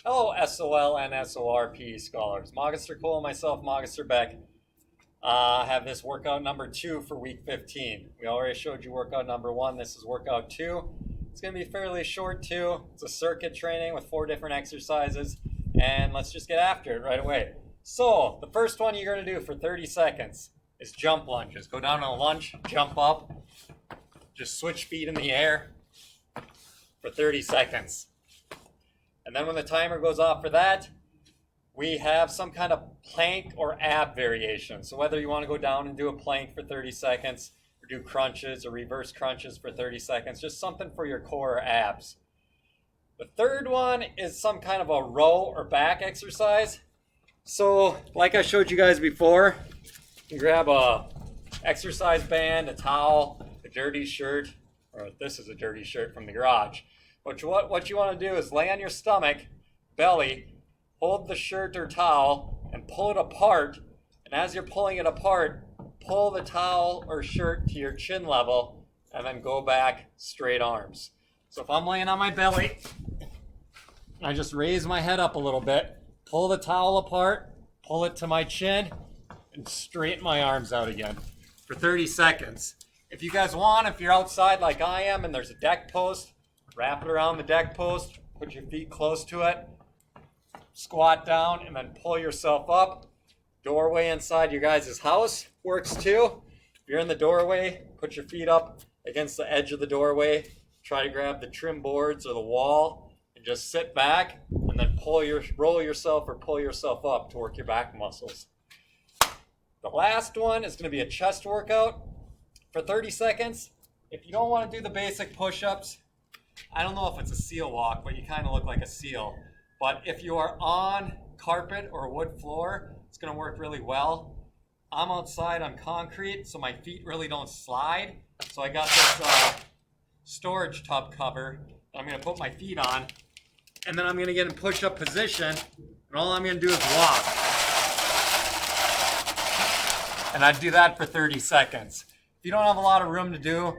Hello, SOL and SOR PE scholars. Magister Cole and myself, Magister Beck, have this workout number 2 for week 15. We already showed you workout number 1. This is workout 2. It's going to be fairly short too. It's a circuit training with 4 different exercises, and let's just get after it right away. So, the first one you're going to do for 30 seconds is jump lunges. Go down on a lunge, jump up, just switch feet in the air for 30 seconds. And then when the timer goes off for that, we have some kind of plank or ab variation. So whether you want to go down and do a plank for 30 seconds, or do crunches or reverse crunches for 30 seconds, just something for your core or abs. The third one is some kind of a row or back exercise. So like I showed you guys before, you grab a exercise band, a towel, a dirty shirt, or this is a dirty shirt from the garage. But what you want to do is lay on your stomach, belly, hold the shirt or towel, and pull it apart. And as you're pulling it apart, pull the towel or shirt to your chin level, and then go back straight arms. So if I'm laying on my belly, I just raise my head up a little bit, pull the towel apart, pull it to my chin, and straighten my arms out again for 30 seconds. If you guys want, if you're outside like I am and there's a deck post, wrap it around the deck post, put your feet close to it, squat down, and then pull yourself up. Doorway inside your guys' house works too. If you're in the doorway, put your feet up against the edge of the doorway. Try to grab the trim boards or the wall and just sit back and then roll yourself or pull yourself up to work your back muscles. The last one is going to be a chest workout for 30 seconds. If you don't want to do the basic push-ups, I don't know if it's a seal walk, but you kind of look like a seal. But if you are on carpet or wood floor, it's going to work really well. I'm outside on concrete, so my feet really don't slide. So I got this storage tub cover that I'm going to put my feet on. And then I'm going to get in push-up position. And all I'm going to do is walk. And I do that for 30 seconds. If you don't have a lot of room to do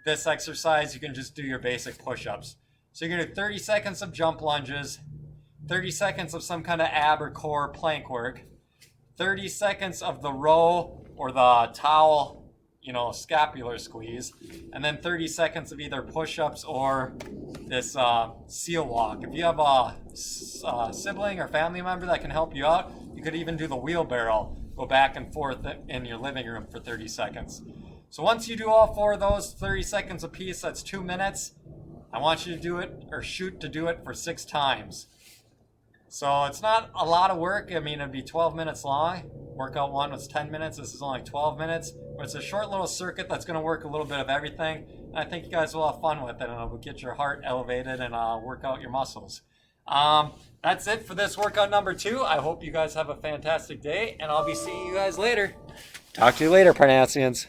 this exercise, you can just do your basic push-ups. So you're going to do 30 seconds of jump lunges, 30 seconds of some kind of ab or core plank work, 30 seconds of the row or the towel, scapular squeeze, and then 30 seconds of either push-ups or this seal walk. If you have a sibling or family member that can help you out, you could even do the wheelbarrow, go back and forth in your living room for 30 seconds. So once you do all 4 of those, 30 seconds apiece, that's 2 minutes. I want you to do it, or shoot to do it for 6 times. So it's not a lot of work. I mean, it'd be 12 minutes long. Workout 1 was 10 minutes. This is only 12 minutes. But it's a short little circuit that's going to work a little bit of everything. And I think you guys will have fun with it, and it'll get your heart elevated and work out your muscles. That's it for this workout number 2. I hope you guys have a fantastic day, and I'll be seeing you guys later. Talk to you later, Parnassians.